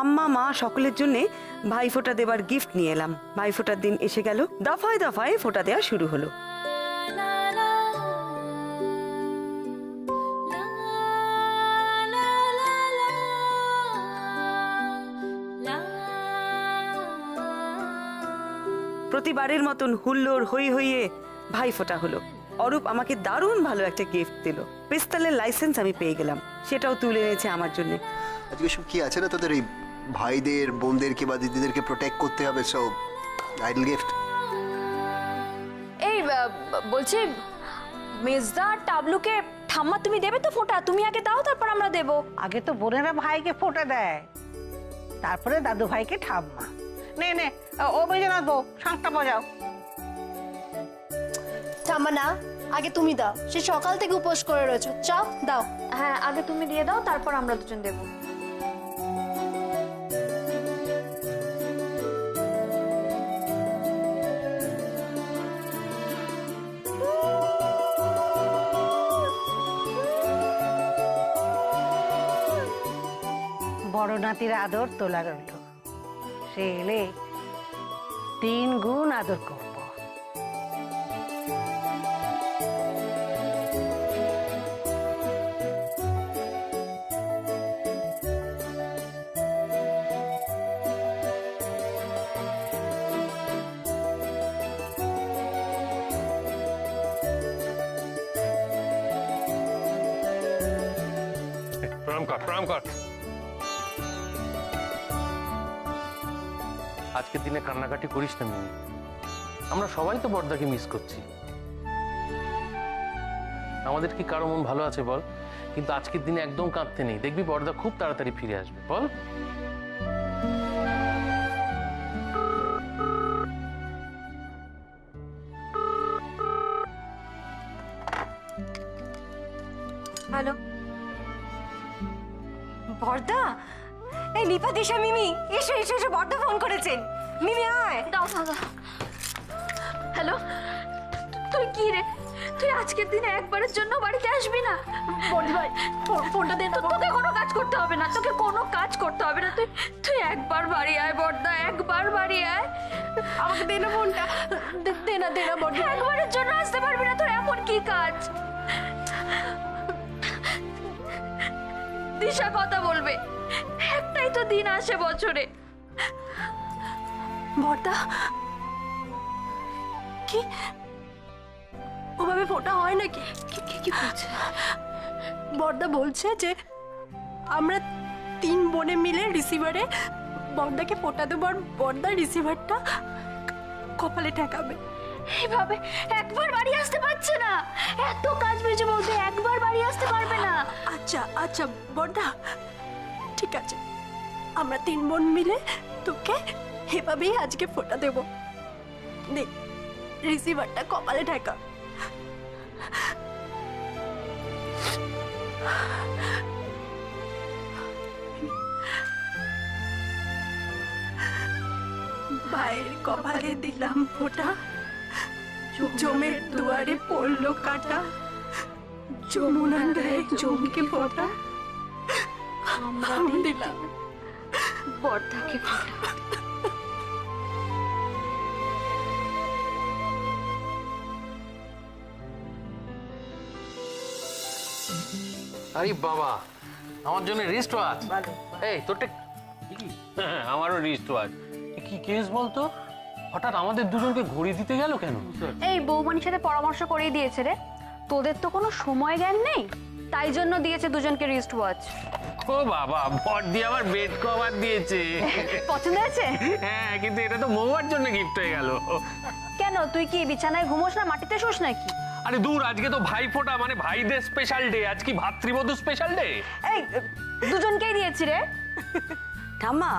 ঠাম্মা মা সকলের জন্য ভাইফোঁটা দেবার গিফট নিয়ে এলাম। ভাইফোঁটার দিন এসে গেল, দফায় দফায় ফোঁটা দেওয়া শুরু হলো। প্রতিবারের মতন হুল্লোড় হই হইয়ে ভাইফোঁটা হলো। অরূপ আমাকে দারুণ ভালো একটা গিফট দিল। পিস্তলের লাইসেন্স আমি পেয়ে গেলাম, সেটাও তুলে এনেছে আমার জন্য। আজকে সব কি আছে না তোদের এই ভাইদের বোনদেরকে বা দিদিদেরকে প্রোটেক্ট করতে হবে, সব আইডল গিফট। এই বলছি মেজদা টাবলুকে ঠাম্মা তুমি দেবে তো ফোঁটা? তুমি আগে দাও, তারপর আমরা দেব। আগে তো বোনেরা ভাইকে ফোঁটা দেয়, তারপরে দাদু ভাইকে ঠাম্মা। নে নে ও বেজে বউ শাঁখটা বাজাও। ঠাম্মা না, আগে তুমি দাও, সে সকাল থেকে উপোস করে রয়েছো। চাও দাও। হ্যাঁ আগে তুমি দিয়ে দাও, তারপর আমরা দুজন দেব। বড় নাতির আদর তোলা রইল, সে এলে 3 গুণ আদর করব। প্রণাম কর। আজকের দিনে কান্নাকাটি করিস না মিমি, আমরা সবাই তো বড়দাকে মিস করছি। আমাদের কি কারো মন ভালো আছে বল? কিন্তু আজকের দিনে একদম কাঁদতে নেই, দেখবি বড়দা খুব তাড়াতাড়ি ফিরে আসবে। বল হ্যালো বড়দা, এই লিপা দিশা মিমি এসো এসো এসো, বড়দা ফোন করেছেন। মিমি আয়। দাও দাও দাও। হ্যালো, তুই কি রে? তুই আজকের দিনে একবারের জন্য বাড়িতে আসবি না? বড়দি ভাই ফোনটা দে। তোকে কোনো কাজ করতে হবে না, তোকে কোনো কাজ করতে হবে না। তুই তুই একবার বাড়ি আয় বড়দা, একবার বাড়ি আয়। আমাকে দে না ফোনটা, দে না বড়দি। একবারের জন্য আসতে পারবি না? তোর এমন কি কাজ? দিশা কথা বলবে, একটাই তো দিন আসে বছরে। বড়দা কি ওভাবে ফোঁটা হয় নাকি? কি বলছে বড়দা? বলছে যে আমরা 3 বোনে মিলে রিসিভারে বড়দাকে ফোঁটা দেবো, আর বড়দা রিসিভারটা কপালে ঠেকাবে। এইভাবে একবার বাড়ি আসতে পারছে না, এত কাজ বেজে বলতে একবার বাড়ি আসতে পারবে না। আচ্ছা আচ্ছা বড়দা, ঠিক আছে, আমরা 3 বোন মিলে তোকে এভাবেই আজকে ফোঁটা দেব। দেখ রিসিভারটা কপালে ঠেকা। ভাইয়ের কপালে দিলাম ফোঁটা, জমের দুয়ারে পড়লো কাটা, যমুনার গায়ে জমকে ফোঁটা, আমরা দিলাম বড়দাকে ফোঁটা। আরে বাবা, আমার জন্য রিস্ট ওয়াচ। এই তোরটা আমারও রিস্ট ওয়াচ। কি কেস বলতো? হঠাৎ আমাদের দুজনকে ঘড়ি দিতে গেল কেন? এই বৌমনির সাথে পরামর্শ করেই দিয়েছে রে, তোদের তো কোনো সময় জ্ঞান নেই, তাই জন্য দিয়েছে দুজনকে রিস্ট ওয়াচ। ও বাবা, বড়দি আমার বেড কভার দিয়েছে। পছন্দ হয়েছে? হ্যাঁ, কিন্তু এটা তো মৌয়ার জন্য গিফট হয়ে গেল। কেন, তুই কি বিছানায় ঘুমোস না, মাটিতে শোস নাকি? আরে দূর, আজকে তো ভাইফোঁটা, মানে ভাইদের স্পেশাল ডে। আজ কি ভাতৃবধূ স্পেশাল ডে? এই দুজনকেই দিয়েছি রে। ঠাম্মা,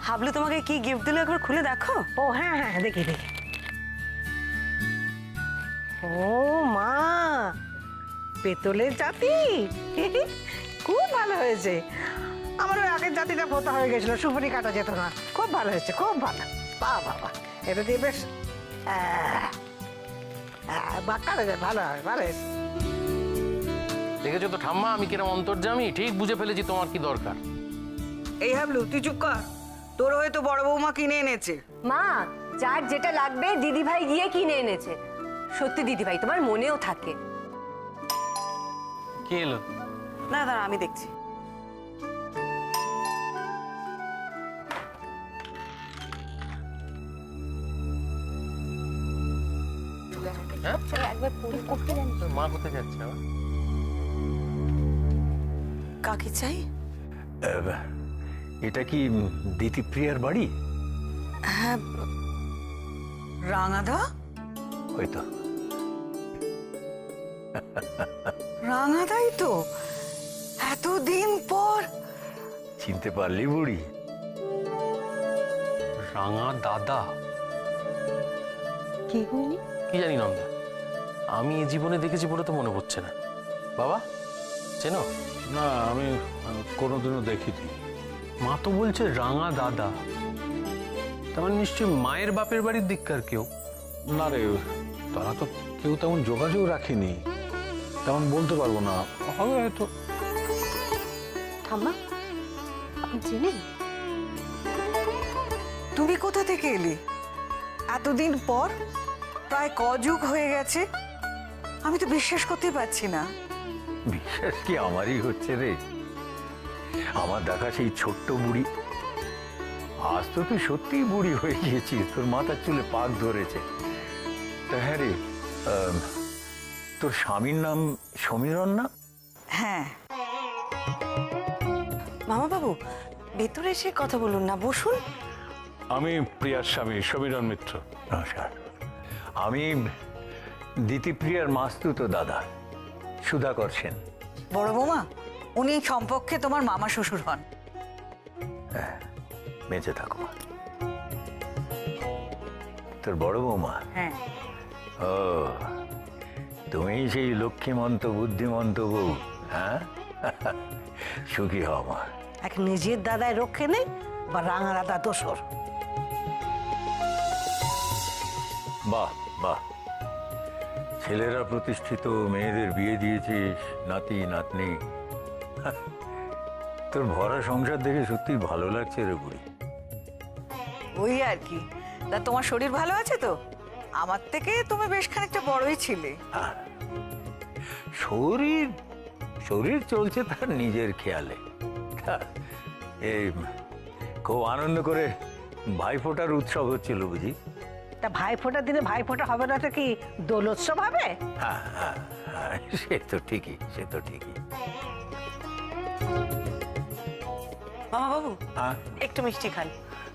হাবলু তোমাকে কি গিফট দিল একবার খুলে দেখো। ও হ্যাঁ হ্যাঁ দেখি। ও মা, পেতলের জাতি, খুব ভালো হয়েছে। আমার ওই আগের জাতিটা পোতা হয়ে গেছিল, সুপারি কাটা যেত না। খুব ভালো হয়েছে, খুব ভালো। বাবা, এটা দিয়ে বেশ বাক্কারা যায়, ভালো হয়, ভালো হয়েছে। দেখেছো তো ঠাম্মা, আমি কিরম অন্তর্যামী, ঠিক বুঝে ফেলেছি তোমার কি দরকার। এই হাবলু তুই চুপ কর, তোর হয়তো বড় বৌমা কিনে এনেছে। মা, যার যেটা লাগবে দিদিভাই গিয়ে কিনে এনেছে। সত্যি দিদিভাই, তোমার মনেও থাকে। কে এলো? না দাঁড়া, আমি দেখছি। হ্যাঁ, মা কোথায় যাচ্ছে আবার? কাকে চাই? এটা কি দিতিপ্রিয়ার বাড়ি? হ্যাঁ, রাঙাদা। হয়তো। রাঙাদাই তো, এতদিন পর। চিনতে পারলি বুড়ি? রাঙা দাদা? কি বলি? কি জানি নন্দা, আমি এ জীবনে দেখেছি বলে তো মনে পড়ছে না। বাবা চেনো? না, আমি কোনোদিনও দেখিনি। মা তো বলছে রাঙা দাদা, তার মানে নিশ্চয়ই মায়ের বাপের বাড়ির দিককার কেউ। না রে, তারা তো কেউ তেমন যোগাযোগ রাখেনি, তেমন বলতে পারবো না, হবে হয়তো। ঠাম্মা, আপনি চেনেন? তুমি কোথা থেকে এলে এতদিন পর? প্রায় কযুগ হয়ে গেছে, আমি তো বিশ্বাস করতে পারছি না। বিশ্বাস কি আমারই হচ্ছে রে? আমার দেখা সেই ছোট্ট বুড়ি, আজ তো তুই সত্যিই বুড়ি হয়ে গিয়েছিস, তোর মাথার চুলে পাক ধরেছে। তা হ্যাঁ রে, তোর স্বামীর নাম সমীরণ না? হ্যাঁ। মামা বাবু, ভেতরে এসে কথা বলুন না, বসুন। আমি প্রিয়ার স্বামী সমীরণ মিত্র। নমস্কার, আমি দিতিপ্রিয়ার মাস্তুতো দাদা সুধাকর সেন। বড় বৌমা, উনি সম্পর্কে তোমার মামা শ্বশুর হন। বেঁচে থাকো মা। তোর বড় বৌমা? হ্যাঁ। ও, তুমি সেই লক্ষ্মীমন্ত বুদ্ধিমন্ত বউ, হ্যাঁ? সুখী হও মা। এক নিজের দাদায় রক্ষে নেই, বা রাঙা দাদা দোসর। বাহ বাহ, ছেলেরা প্রতিষ্ঠিত, মেয়েদের বিয়ে দিয়েছিস, নাতি নাতনি। তোর ভরা সংসার দেখে সত্যি ভালো লাগছে রে বুড়ি। ওই আর কি। তা তোমার শরীর ভালো আছে তো? আমার থেকে তুমি বেশ খানিকটা বড়ই ছিলে। শরীর শরীর চলছে তার নিজের খেয়ালে। এই খুব আনন্দ করে ভাইফোঁটার উৎসব হচ্ছিল বুঝি। তা ভাইফোঁটার দিনে ভাইফোঁটা হবে না তো কি দোলোৎসব হবে? হ্যাঁ হ্যাঁ হ্যাঁ, সে তো ঠিকই, সে তো ঠিকই। মামা বাবু, হ্যাঁ, একটু মিষ্টি খান।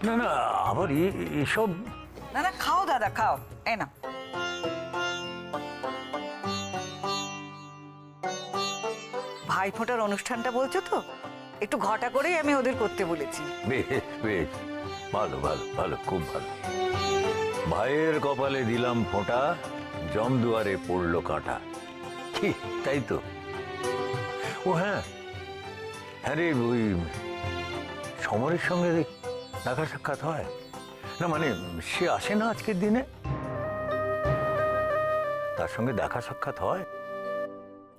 না না, আবার এসব। না না, খাও দাদা, খাও। এই না, ভাইফোঁটার অনুষ্ঠানটা বলছো তো, একটু ঘটা করেই আমি ওদের করতে বলেছি। বেশ বেশ, ভালো ভালো ভালো, খুব ভালো। ভাইয়ের কপালে দিলাম ফোঁটা, জম দুয়ারে পড়লো কাঁটা। কি তাই তো? ও হ্যাঁ, হ্যাঁ রে, ওই সমরের সঙ্গে দেখা সাক্ষাৎ হয় না? মানে সে আসে না আজকের দিনে? তার সঙ্গে দেখা সাক্ষাৎ হয়?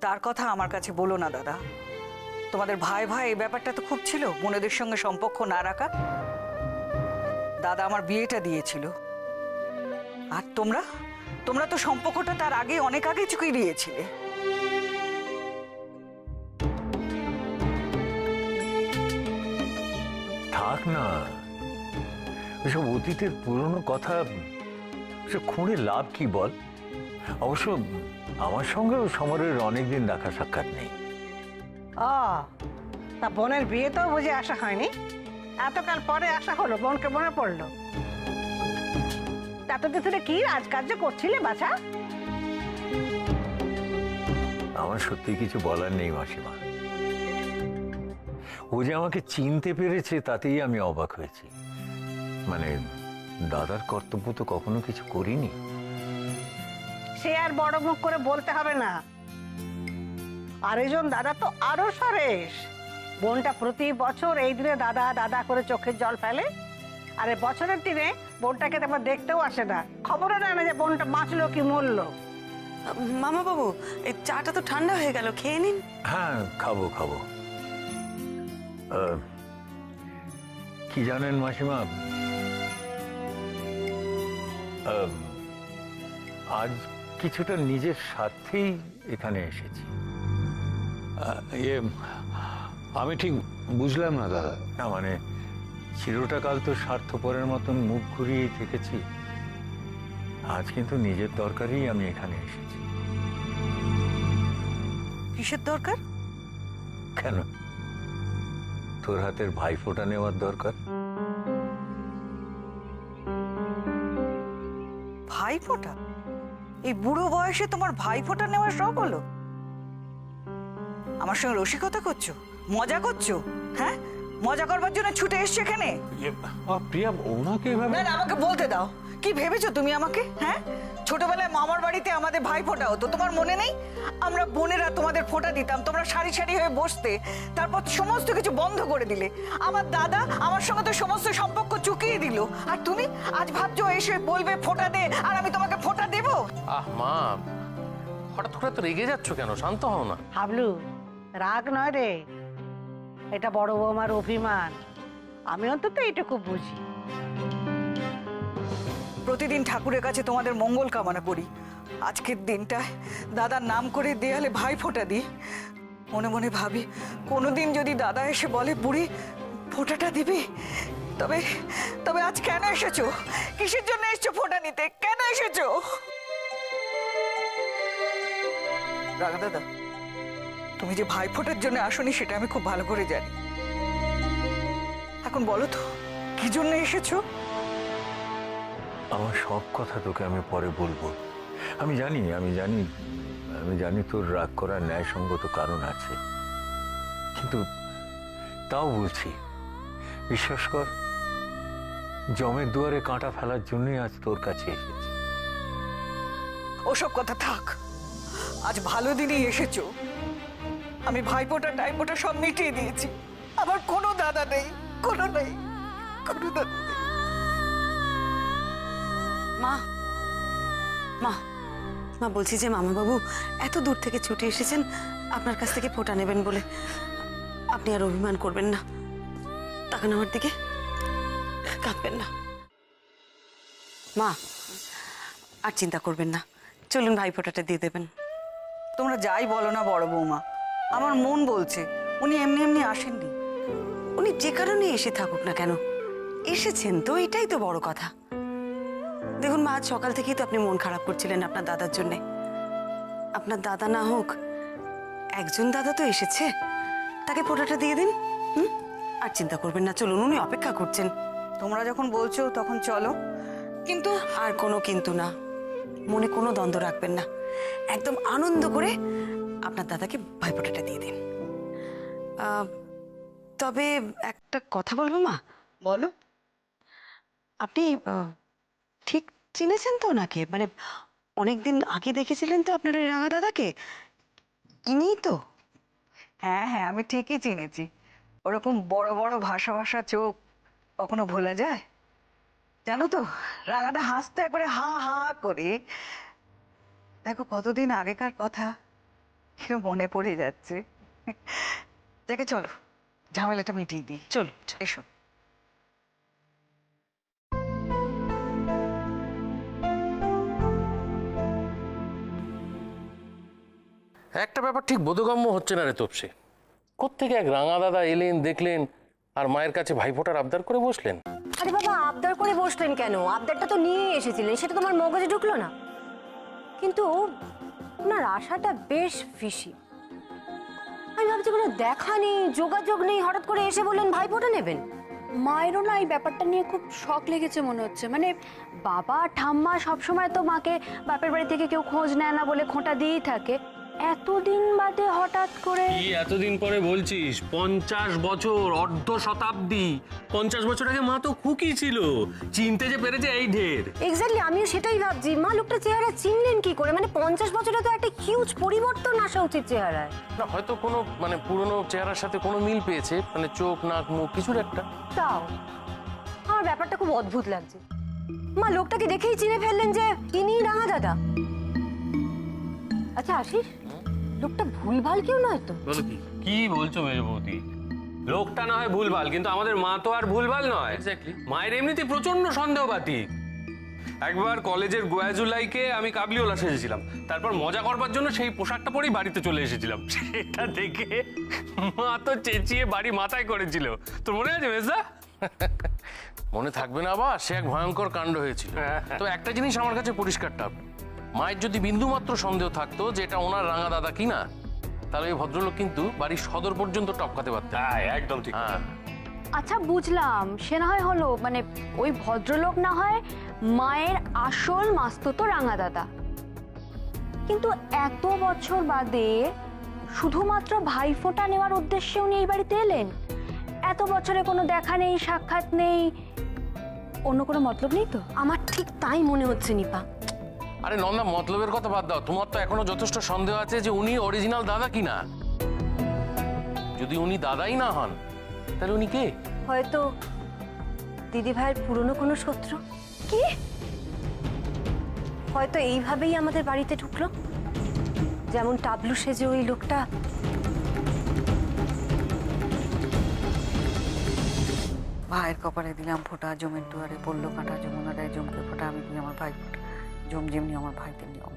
তার কথা আমার কাছে বলো না দাদা। তোমাদের ভাই ভাই এই ব্যাপারটা তো খুব ছিল, বোনেদের সঙ্গে সম্পর্ক না রাখা। দাদা আমার বিয়েটা দিয়েছিল, আর তোমরা তোমরা তো সম্পর্কটা তার আগে, অনেক আগে চুকিয়ে দিয়েছিলে। থাক না, ওইসব অতীতের পুরনো কথা, সে খুঁড়ে লাভ কি বল? অবশ্য আমার সঙ্গেও সমরের অনেকদিন দেখা সাক্ষাৎ নেই। ও, তা বোনের বিয়ে তো বুঝে আসা হয়নি, এতকাল পরে আসা হলো, বোনকে মনে পড়লো। এতদিন ধরে কি রাজকার্য করছিলে বাছা? আমার সত্যি কিছু বলার নেই মাসিমা। ও যে আমাকে চিনতে পেরেছে তাতেই আমি অবাক হয়েছি। মানে দাদার কর্তব্য তো কখনো কিছু করিনি। সে আর বড় মুখ করে বলতে হবে না। আরেকজন দাদা তো আরো সরেস। বোনটা প্রতি বছর এই দিনে দাদা দাদা করে চোখের জল ফেলে, আর এই বছরের দিনে বোনটাকে তেমন দেখতেও আসে না, খবরও নেয় না যে বোনটা বাঁচলো কি মরলো। মামা বাবু, এই চাটা তো ঠান্ডা হয়ে গেল, খেয়ে নিন। হ্যাঁ, খাবো খাবো। কি জানেন মাসিমা, আজ কিছুটা নিজের স্বার্থেই এখানে এসেছি। আমি ঠিক বুঝলাম না দাদা। না মানে চিরটা কাল তো স্বার্থপরের মতন মুখ ঘুরিয়েই থেকেছি, আজ কিন্তু নিজের দরকারেই আমি এখানে এসেছি। কিসের দরকার? কেন, তোর হাতের ভাইফোঁটা নেওয়ার দরকার। ভাইফোঁটা? এই বুড়ো বয়সে তোমার ভাইফোঁটা নেওয়ার শখ হলো? আমার সঙ্গে রসিকতা করছো, মজা করছো? হ্যাঁ, মজা করবার জন্য ছুটে এসছো এখানে? প্রিয়া, ওনাকে এভাবে না না, আমাকে বলতে দাও, কি ভেবেছো তুমি আমাকে? হ্যাঁ, ছোটবেলায় মামার বাড়িতে আমাদের ভাই ফোঁটা হতো, তোমার মনে নেই? আমরা বোনেরা তোমাদের ফোঁটা দিতাম, তোমরা সারি সারি হয়ে বসতে, তারপর সমস্ত কিছু বন্ধ করে দিলে। আমার দাদা আমার সঙ্গে তো সমস্ত সম্পর্ক চুকিয়ে দিল, আর তুমি আজ ভাবছো এসে বলবে ফোঁটা দে, আর আমি তোমাকে ফোঁটা দেবো? আহ মা, হঠাৎ করে তো রেগে যাচ্ছ কেন? শান্ত হও না। হাবলু, রাগ নয় রে, এটা বড় বৌমার অভিমান। আমি অন্তত এইটুকু বুঝি। প্রতিদিন ঠাকুরের কাছে তোমাদের মঙ্গল কামনা করি, আজকের দিনটায় দাদার নাম করে দেয়ালে ভাই ফোঁটা দিই। মনে মনে ভাবি, কোনোদিন যদি দাদা এসে বলে বুড়ি ফোঁটাটা দিবি, তবে তবে আজ কেন এসেছো? কিসের জন্য এসেছো ফোঁটা নিতে? কেন এসেছো? রাগা দাদা, তুমি যে ভাই ফোঁটার জন্য আসনি সেটা আমি খুব ভালো করে জানি। এখন বলো তো, কি জন্য এসেছো? আমার সব কথা তোকে আমি পরে বলবো। আমি জানি তোর রাগ করার ন্যায়সঙ্গত কারণ আছে, কিন্তু তাও বলছি, বিশ্বাস কর, জমের দুয়ারে কাঁটা ফেলার জন্যই আজ তোর কাছে এসেছি। ওসব কথা থাক, আজ ভালো দিনই এসেছো। আমি ভাইফোঁটা টাইফোঁটা সব মিটিয়ে দিয়েছি, আমার কোনো দাদা নেই, কোনো দাদা নেই। মা মা মা, বলছি যে মামাবাবু এত দূর থেকে ছুটে এসেছেন আপনার কাছ থেকে ফোঁটা নেবেন বলে, আপনি আর অভিমান করবেন না, তাকান আমার দিকে, কাঁদবেন না। মা, আর চিন্তা করবেন না, চলুন ভাই ফোঁটাটা দিয়ে দেবেন। তোমরা যাই বলো না বড় বৌমা, আমার মন বলছে উনি এমনি এমনি আসেননি। উনি যে কারণে এসে থাকুক না কেন, এসেছেন তো, এটাই তো বড় কথা। দেখুন মা, আজ সকাল থেকেই তো আপনি মন খারাপ করছিলেন আপনার দাদার জন্যে। আপনার দাদা না হোক, একজন দাদা তো এসেছে, তাকে ফোঁটাটা দিয়ে দিন। আর চিন্তা করবেন না, চলুন, উনি অপেক্ষা করছেন। তোমরা যখন বলছো তখন চলো, কিন্তু আর কোনো কিন্তু না, মনে কোনো দ্বন্দ্ব রাখবেন না, একদম আনন্দ করে আপনার দাদাকে ভাইফোঁটাটা দিয়ে দিন। তবে একটা কথা বলবো মা। বলো। আপনি ঠিক চিনেছেন তো ওনাকে? মানে অনেকদিন আগে দেখেছিলেন তো আপনার ওই রাঙা দাদাকে? ইনিই তো? হ্যাঁ হ্যাঁ, আমি ঠিকই চিনেছি। ওরকম বড় বড় ভাষা ভাষা চোখ কখনো ভোলা যায়? জানো তো, রাঙাটা হাসতে একবারে হা হা করে। দেখো, কতদিন আগেকার কথা কেউ মনে পড়ে যাচ্ছে। দেখে চলো, ঝামেলাটা মিটিয়ে দিই। চলো এসো। একটা ব্যাপার ঠিক বোধগম্য হচ্ছে না রে তোপসে। কোত্থেকে এক রাঙা দাদা এলেন, দেখলেন, আর মায়ের কাছে ভাইফোঁটার আবদার করে বসলেন। আরে বাবা, আবদার করে বসলেন কেন? আবদারটা তো নিয়ে এসেছিলেন, সেটা তোমার মগজে ঢুকলো না? কিন্তু ওনার আশাটা বেশ ফিসি। আমি ভাবছি কোনো দেখা নেই, যোগাযোগ নেই, হঠাৎ করে এসে বললেন ভাইফোঁটা নেবেন। মায়েরও না এই ব্যাপারটা নিয়ে খুব শখ লেগেছে মনে হচ্ছে। মানে বাবা ঠাম্মা সবসময় তো মাকে বাপের বাড়ি থেকে কেউ খোঁজ নেয় না বলে খোঁটা দিয়েই থাকে, এতদিন বাদে হঠাৎ করে। কি এতদিন পরে বলছিস? 50 বছর, অর্ধ শতাব্দী। 50 বছর আগে মা তো খুকি ছিল, চিনতে যে পেরেছে এই ঢের। এক্স্যাক্টলি, আমিও সেটাই ভাবছি। মা লোকটা চেহারা চিনলেন কি করে? মানে 50 বছরে তো একটা হিউজ পরিবর্তন আসা উচিত চেহারায়। না, হয়তো কোনো মানে পুরনো চেহারার সাথে কোনো মিল পেয়েছে, মানে চোখ, নাক, মুখ, কিছুর একটা। তাও আমার ব্যাপারটা খুব অদ্ভুত লাগছে। মা লোকটাকে দেখেই চিনে ফেললেন যে ইনিই রাঙা দাদা। আচ্ছা আশিস, লোকটা ভুলভাল কেউ নয় তো? বলো কি? কি বলছো মেজ বৌদি? লোকটা না হয় ভুলভাল, কিন্তু আমাদের মা তো আর ভুলভাল নয়। মায়ের এমনিতে প্রচন্ড সন্দেহবাদী। একবার কলেজের গোয়াজুলাইকে আমি কাবলিওলা সেজেছিলাম, তারপর মজা করবার জন্য সেই পোশাকটা পরেই বাড়িতে চলে এসেছিলাম। সেটা দেখে মা তো চেঁচিয়ে বাড়ি মাথায় করেছিল। তোর মনে আছে মেজদা? মনে থাকবে না বা, সে এক ভয়ঙ্কর কাণ্ড হয়েছিল। তো একটা জিনিস আমার কাছে পরিষ্কারটা, মায়ের যদি বিন্দুমাত্র সন্দেহ থাকতো যে এটা ওনার রাঙা দাদা কিনা, তাহলে ওই ভদ্রলোক কিন্তু বাড়ির সদর পর্যন্ত টপকাতে পারতেন। একদম ঠিক। হ্যাঁ, আচ্ছা বুঝলাম, সে না হয় হলো, মানে ওই ভদ্রলোক না হয় মায়ের আসল মাস্তুতো রাঙা দাদা, কিন্তু এত বছর বাদে শুধুমাত্র ভাইফোঁটা নেওয়ার উদ্দেশ্যে উনি এই বাড়িতে এলেন? এত বছরে কোনো দেখা নেই, সাক্ষাৎ নেই, অন্য কোনো মতলব নেই তো? আমার ঠিক তাই মনে হচ্ছে নিপা। আরে নন্দা, মতলবের কথা বাদ দাও, তোমার তো এখনো যথেষ্ট সন্দেহ আছে যে উনি অরিজিনাল দাদা কিনা। যদি উনি দাদাই না হন, তাহলে উনি কে? হয়তো দিদি ভাইয়ের পুরনো কোনো শত্রু। কি? হয়তো এইভাবেই আমাদের বাড়িতে ঢুকলো, যেমন টাবলু সেজে ওই লোকটা। ভাইয়ের কপালে দিলাম ফোঁটা, জমের দুয়ারে পড়লো কাঁটা, যমুনা দেয় জমকে ফোঁটা, আমি দিই আমার ভাই ফোঁটা, জম যেমনি আমার ভাইকে নিয়ম।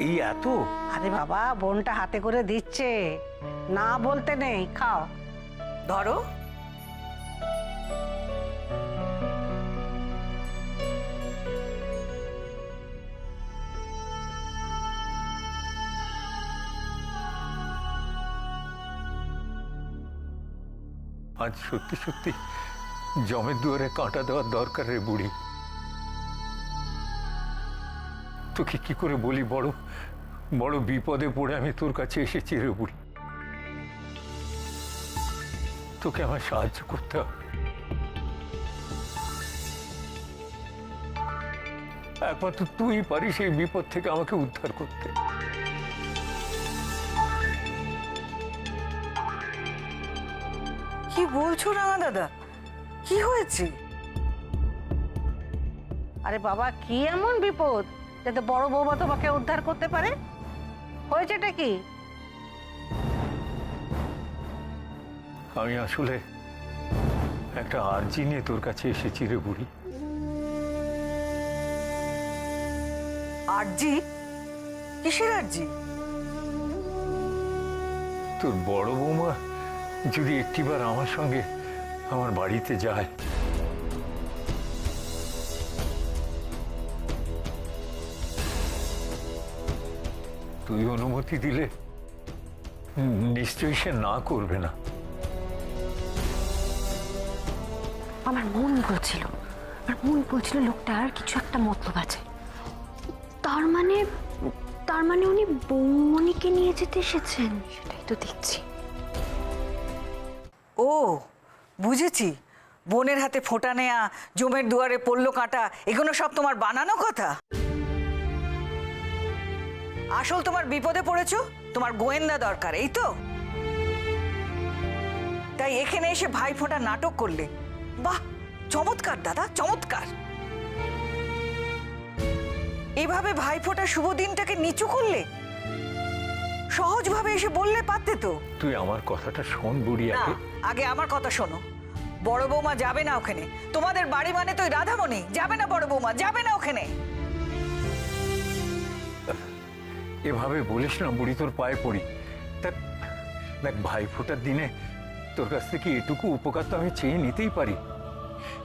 এই এত? আরে বাবা, বোনটা হাতে করে দিচ্ছে, না বলতে নেই, খাও। ধরো। আজ সত্যি সত্যি জমের দুয়ারে কাঁটা দেওয়ার দরকার রে বুড়ি। তোকে কি করে বলি, বড় বড় বিপদে পড়ে আমি তোর কাছে এসেছি রে বুড়ি। তোকে আমার সাহায্য করতে হবে। একমাত্র তুই পারিস এই বিপদ থেকে আমাকে উদ্ধার করতে। কি বলছো রাঙা দাদা? কি হয়েছে? আরে বাবা, কি এমন বিপদ যাতে বড় বৌমা তোমাকে উদ্ধার করতে পারে? হয়েছেটা কি? আমি আসলে একটা আর্জি নিয়ে তোর কাছে এসেছি রে বুড়ি। আরজি? কিসের আরজি? তোর বড় বৌমা যদি একটিবার আমার সঙ্গে আমার বাড়িতে যায়, তুই অনুমতি দিলে নিশ্চয়ই সে না করবে না। আমার মন বলছিল লোকটার কিছু একটা মতলব আছে। তার মানে উনি বৌমণিকে নিয়ে যেতে এসেছেন? সেটাই তো দেখছি। ও বুঝেছি, বোনের হাতে ফোঁটা নেয়া, জমের দুয়ারে পড়লো কাঁটা, এগুলো সব তোমার বানানো কথা। আসল তোমার বিপদে পড়েছো, তোমার গোয়েন্দা দরকার, এই তো? তাই এখানে এসে ভাই ফোঁটা নাটক করলে। বাহ, চমৎকার দাদা, চমৎকার। এভাবে ভাই ফোঁটার শুভ দিনটাকে নিচু করলে? সহজভাবে এসে বললে পারতে তো। তুই আমার কথাটা শোন বুড়ি না, আগে। আগে আমার কথা শোনো। বড় বৌমা যাবে না ওখানে। তোমাদের বাড়ি মানে তো রাধামণি, যাবে না বড় বৌমা, যাবে না ওখানে। এভাবে বলিস না বুড়ি, তোর পায়ে পড়ি। দেখ ভাই ফোঁটার দিনে তোর কাছ থেকে এটুকু উপকার তো আমি চেয়ে নিতেই পারি।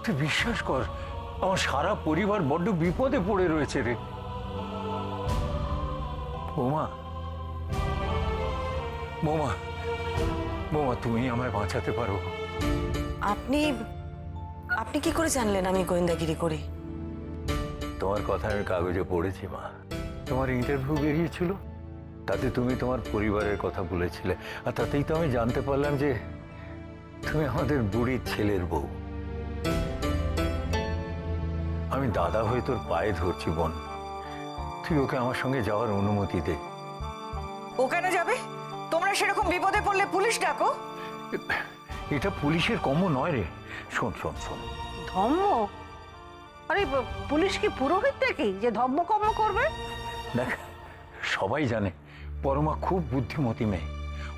তুই বিশ্বাস কর, আমার সারা পরিবার বড্ড বিপদে পড়ে রয়েছে রে। বৌমা, বৌমা, বৌমা, তুমি আমায় বাঁচাতে পারো। আপনি আপনি কি করে জানলেন আমি গোয়েন্দাগিরি করি? তোমার কথা আমি কাগজে পড়েছি মা। তোমার ইন্টারভিউ বেরিয়েছিল, তাতে তুমি তোমার পরিবারের কথা বলেছিলে, আর তাতেই তো আমি জানতে পারলাম যে তুমি আমাদের বুড়ির ছেলের বউ। আমি দাদা হয়ে তোর পায়ে ধরছি বোন, তুই ওকে আমার সঙ্গে যাওয়ার অনুমতি দে। ও কেন যাবে? তোমরা সেরকম বিপদে পড়লে পুলিশ ডাকো। এটা পুলিশের কর্ম নয় রে। শোন শোন শোন, ধম্ম? আরে পুলিশ কি পুরোহিত নাকি যে ধম্ম কর্ম করবে? দেখ, সবাই জানে পরমা খুব বুদ্ধিমতী মেয়ে।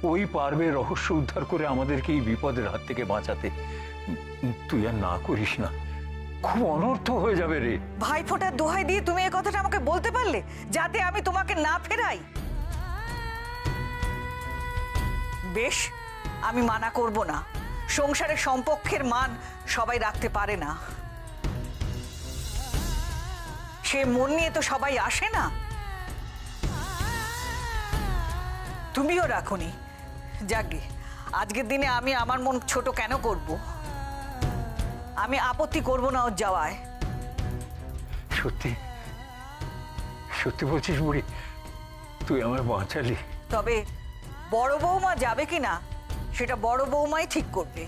ওই পারবে রহস্য উদ্ধার করে আমাদেরকে এই বিপদের হাত থেকে বাঁচাতে। তুই আর না করিস না, খুব অনর্থ হয়ে যাবে রে। ভাইফোঁটার দোহাই দিয়ে তুমি এই কথাটা আমাকে বলতে পারলে যাতে আমি তোমাকে না ফেরাই? বেশ, আমি মানা করব না। সংসারের সম্পর্কের মান সবাই রাখতে পারে না, সে মন নিয়ে তো সবাই আসে না। তুমিও রাখোনি। যাকগে, আজকের দিনে আমি আমার মন ছোট কেন করব? আমি আপত্তি করব না ওর যাওয়ায়। সত্যি সত্যি বলছিস বুড়ি? তুই আমার বাঁচালি। তবে বড় বৌমা যাবে কিনা সেটা বড় বৌমাই ঠিক করবে।